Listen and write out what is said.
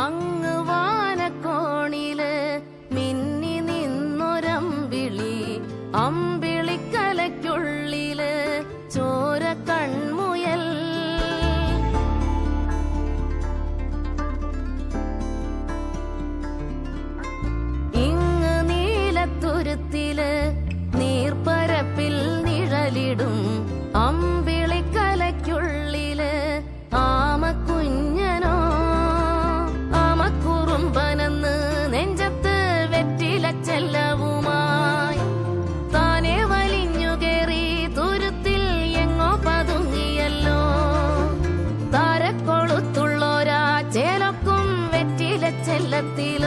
അങ്ങ് വാനക്കോണില് മിന്നി നിന്നൊരമ്പിളി, അമ്പിളിക്കലയ്ക്കുള്ളില് ചോര കൺമുയൽ. ഇങ്ങ് നീലത്തുരുത്തില് നീർപ്പരപ്പിൽ നിഴലിടും അമ്പിളിക്കലയ്ക്കുള്ളില് ആമക്കുഞ്ഞനോ. ആമക്കുറുമ്പനെന്ന് നെഞ്ചത്ത് വെറ്റില ചെല്ലവുമായി താനെ വലിഞ്ഞുകേറി തുരുത്തിൽ എങ്ങോ പതുങ്ങിയല്ലോ. താരക്കൊളുത്തുള്ളോരാ ചേലക്കും വെറ്റില ചെല്ലത്തിൽ